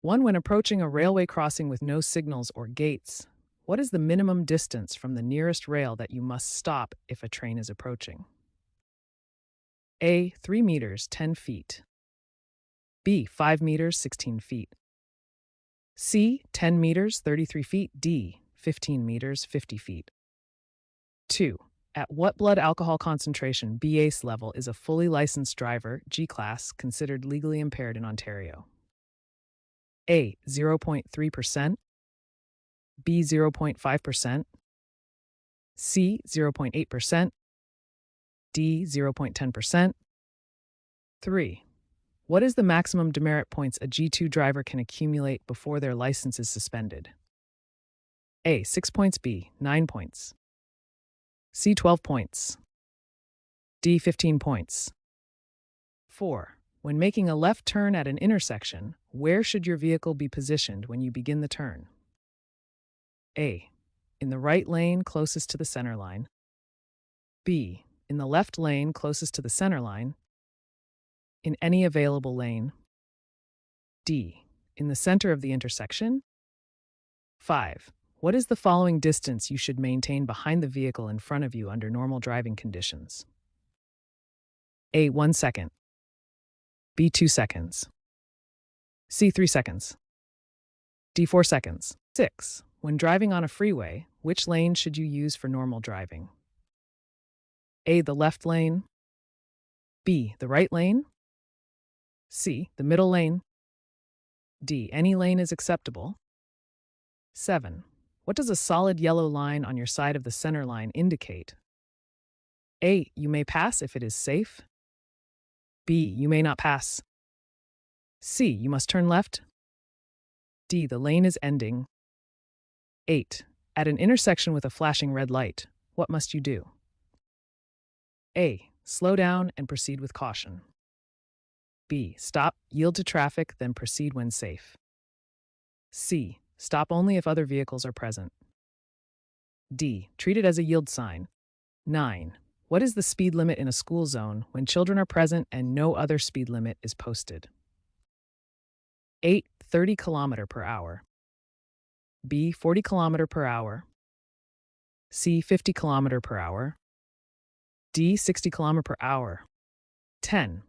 1. When approaching a railway crossing with no signals or gates, what is the minimum distance from the nearest rail that you must stop if a train is approaching? A. 3 meters, 10 feet. B. 5 meters, 16 feet. C. 10 meters, 33 feet. D. 15 meters, 50 feet. 2. At what blood alcohol concentration BACE level is a fully licensed driver, G class, considered legally impaired in Ontario? A. 0.3%, B. 0.5%, C. 0.8%, D. 0.10%. 3. What is the maximum demerit points a G2 driver can accumulate before their license is suspended? A. 6 points, B. 9 points, C. 12 points, D. 15 points. 4. When making a left turn at an intersection, where should your vehicle be positioned when you begin the turn? A. In the right lane closest to the center line. B. In the left lane closest to the center line. In any available lane. D. In the center of the intersection. 5. What is the following distance you should maintain behind the vehicle in front of you under normal driving conditions? A. 1 second. B. 2 seconds. C. 3 seconds. D. 4 seconds. 6. When driving on a freeway, which lane should you use for normal driving? A. The left lane. B. The right lane. C. The middle lane. D. Any lane is acceptable. 7. What does a solid yellow line on your side of the center line indicate? A. You may pass if it is safe. B. You may not pass. C. You must turn left. D. The lane is ending. 8. At an intersection with a flashing red light, what must you do? A. Slow down and proceed with caution. B. Stop, yield to traffic, then proceed when safe. C. Stop only if other vehicles are present. D. Treat it as a yield sign. 9. What is the speed limit in a school zone when children are present and no other speed limit is posted? 8. 30 km per hour. B. 40 km per hour. C. 50 km per hour. D. 60 km per hour. 10.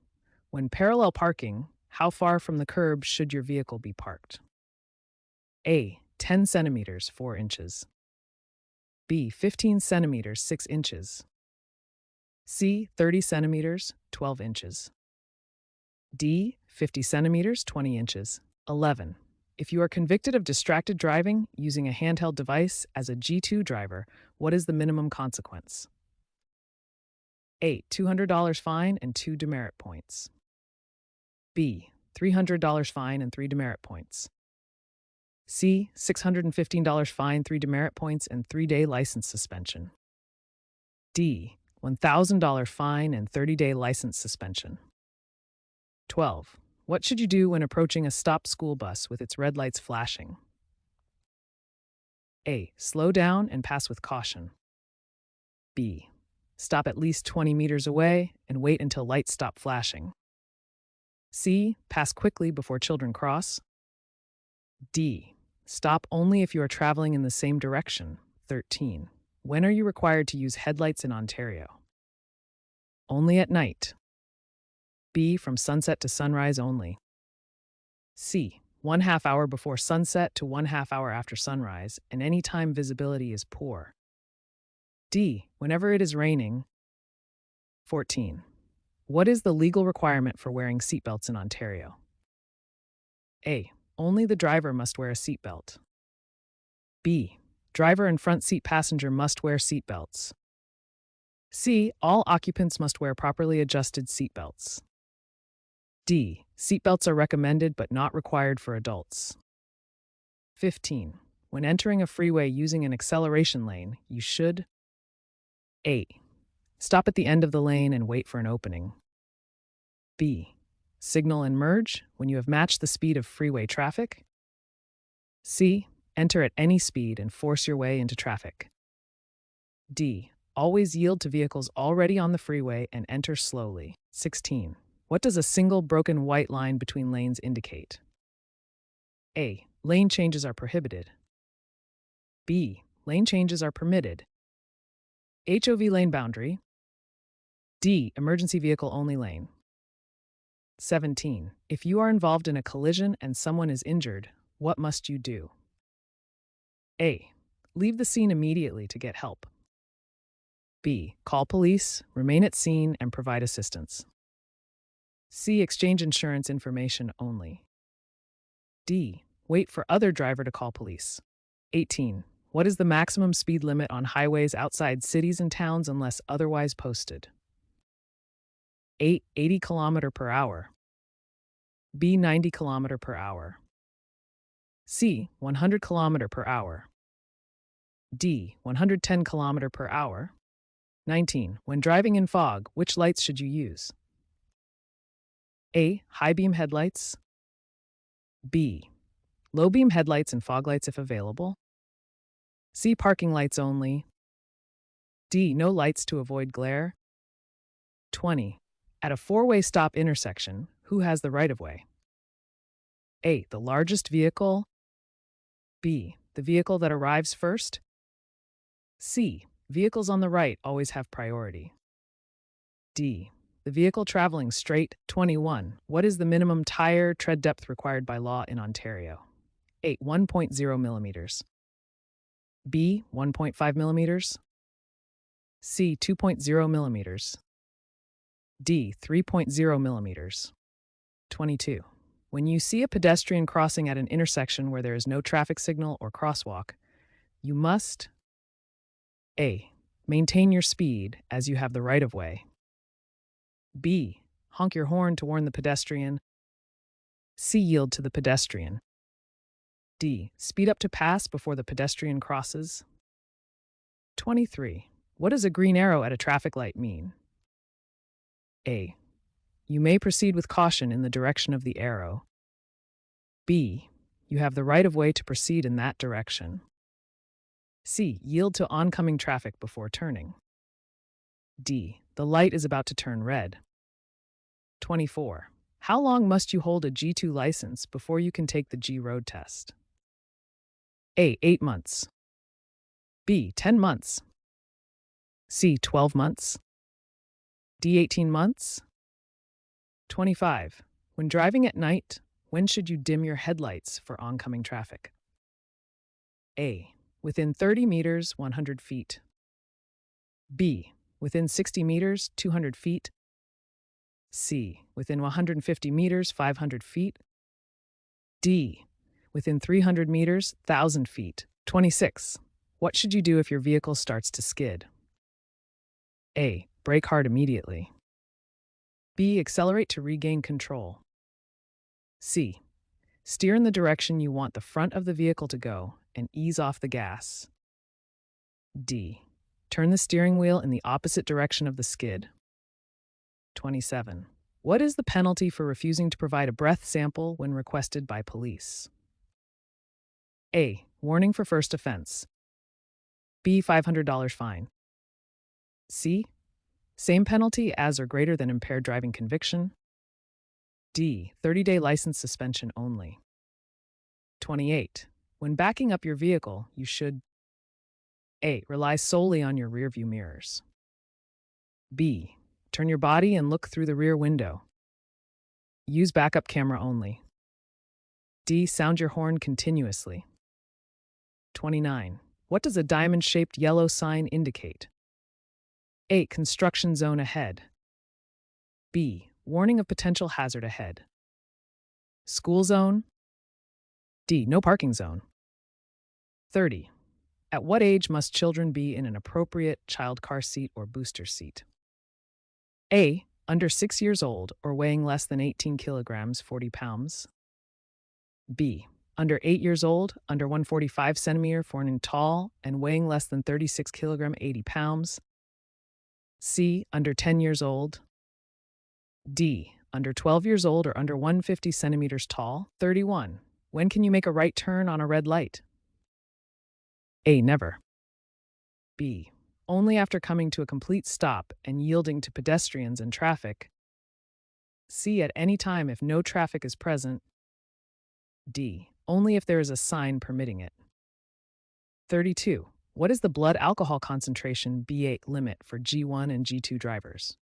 When parallel parking, how far from the curb should your vehicle be parked? A. 10 centimeters, 4 inches. B. 15 centimeters, 6 inches. C. 30 centimeters, 12 inches. D. 50 centimeters, 20 inches. 11. If you are convicted of distracted driving using a handheld device as a G2 driver, what is the minimum consequence? A. $200 fine and 2 demerit points. B. $300 fine and 3 demerit points. C. $615 fine, 3 demerit points, and 3-day license suspension. D. $1,000 fine and 30-day license suspension. 12. What should you do when approaching a stopped school bus with its red lights flashing? A. Slow down and pass with caution. B. Stop at least 20 meters away and wait until lights stop flashing. C. Pass quickly before children cross. D. Stop only if you are traveling in the same direction. 13. When are you required to use headlights in Ontario? Only at night. B. From sunset to sunrise only. C. 1/2 hour before sunset to 1/2 hour after sunrise, and any time visibility is poor. D. Whenever it is raining. 14. What is the legal requirement for wearing seatbelts in Ontario? A. Only the driver must wear a seatbelt. B. Driver and front seat passenger must wear seatbelts. C. All occupants must wear properly adjusted seatbelts. D. Seatbelts are recommended but not required for adults. 15. When entering a freeway using an acceleration lane, you should A. Stop at the end of the lane and wait for an opening. B. Signal and merge when you have matched the speed of freeway traffic. C. Enter at any speed and force your way into traffic. D. Always yield to vehicles already on the freeway and enter slowly. 16. What does a single broken white line between lanes indicate? A. Lane changes are prohibited. B. Lane changes are permitted. HOV lane boundary. D. Emergency vehicle only lane. 17. If you are involved in a collision and someone is injured, what must you do? A. Leave the scene immediately to get help. B. Call police, remain at scene, and provide assistance. C. Exchange insurance information only. D. Wait for other driver to call police. 18. What is the maximum speed limit on highways outside cities and towns unless otherwise posted? A. 80 km per hour. B. 90 km per hour. C. 100 km per hour. D. 110 km per hour. 19. When driving in fog, which lights should you use? A. High beam headlights. B. Low beam headlights and fog lights if available. C. Parking lights only. D. No lights to avoid glare. 20. At a four-way stop intersection, who has the right-of-way? A. The largest vehicle. B. The vehicle that arrives first. C. Vehicles on the right always have priority. D. The vehicle traveling straight. 21. What is the minimum tire tread depth required by law in Ontario? A. 1.0 millimeters. B. 1.5 millimeters. C. 2.0 millimeters. D. 3.0 millimeters. 22. When you see a pedestrian crossing at an intersection where there is no traffic signal or crosswalk, you must A. Maintain your speed as you have the right-of-way. B. Honk your horn to warn the pedestrian. C. Yield to the pedestrian. D. Speed up to pass before the pedestrian crosses. 23. What does a green arrow at a traffic light mean? A. You may proceed with caution in the direction of the arrow. B. You have the right-of-way to proceed in that direction. C. Yield to oncoming traffic before turning. D. The light is about to turn red. 24. How long must you hold a G2 license before you can take the G road test? A. 8 months. B. 10 months. C. 12 months. D. 18 months. 25. When driving at night, when should you dim your headlights for oncoming traffic? A. Within 30 meters, 100 feet. B. Within 60 meters, 200 feet. C. Within 150 meters, 500 feet. D. Within 300 meters, 1,000 feet. 26. What should you do if your vehicle starts to skid? A. Brake hard immediately. B. Accelerate to regain control. C. Steer in the direction you want the front of the vehicle to go and ease off the gas. D. Turn the steering wheel in the opposite direction of the skid. 27. What is the penalty for refusing to provide a breath sample when requested by police? A. Warning for first offense. B. $500 fine. C. Same penalty as or greater than impaired driving conviction. D. 30-day license suspension only. 28. When backing up your vehicle, you should A. Rely solely on your rearview mirrors. B. Turn your body and look through the rear window. Use backup camera only. D. Sound your horn continuously. 29. What does a diamond-shaped yellow sign indicate? A. Construction zone ahead. B. Warning of potential hazard ahead. School zone. D. No parking zone. 30. At what age must children be in an appropriate child car seat or booster seat? A. Under 6 years old or weighing less than 18 kilograms, 40 pounds. B. Under 8 years old, under 145 centimeter, 4 inch tall, and weighing less than 36 kilogram, 80 pounds. C. Under 10 years old. D. Under 12 years old or under 150 centimeters tall. 31. When can you make a right turn on a red light? A. Never. B. Only after coming to a complete stop and yielding to pedestrians and traffic. C. At any time if no traffic is present. D. only if there is a sign permitting it. 32. What is the blood alcohol concentration B8 limit for G1 and G2 drivers?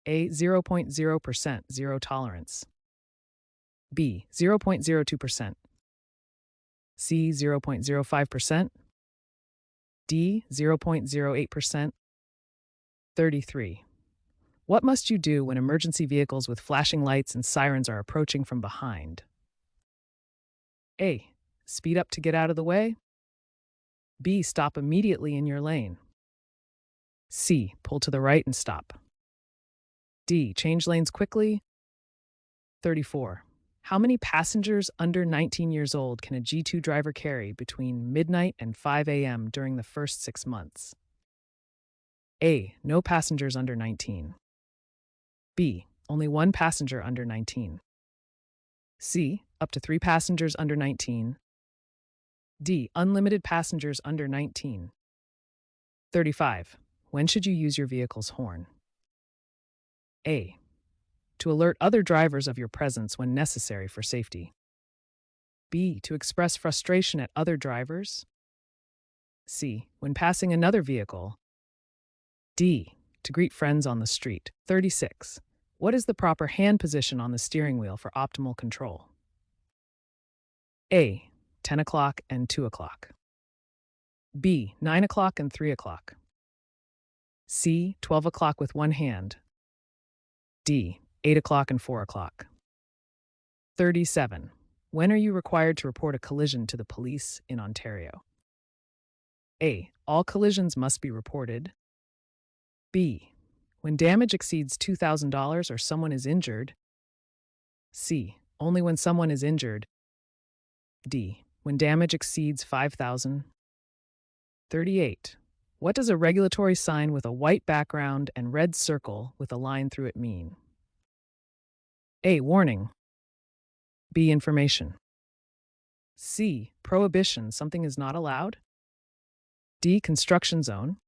A. 0.0%, zero tolerance. B. 0.02%. C. 0.05%. D. 0.08%. 33. What must you do when emergency vehicles with flashing lights and sirens are approaching from behind? A. Speed up to get out of the way. B. Stop immediately in your lane. C. Pull to the right and stop. D. Change lanes quickly. 34. How many passengers under 19 years old can a G2 driver carry between midnight and 5 a.m. during the first 6 months? A. No passengers under 19. B. Only one passenger under 19. C. Up to 3 passengers under 19. D. Unlimited passengers under 19. 35. When should you use your vehicle's horn? A. To alert other drivers of your presence when necessary for safety. B. To express frustration at other drivers. C. When passing another vehicle. D. To greet friends on the street. 36. What is the proper hand position on the steering wheel for optimal control? A. 10 o'clock and 2 o'clock. B. 9 o'clock and 3 o'clock. C. 12 o'clock with one hand. D. 8 o'clock and 4 o'clock. 37. When are you required to report a collision to the police in Ontario? A. All collisions must be reported. B. When damage exceeds $2,000 or someone is injured. C. Only when someone is injured. D. When damage exceeds $5,000. 38. What does a regulatory sign with a white background and red circle with a line through it mean? A. Warning. B. Information. C. Prohibition, something is not allowed. D. Construction zone.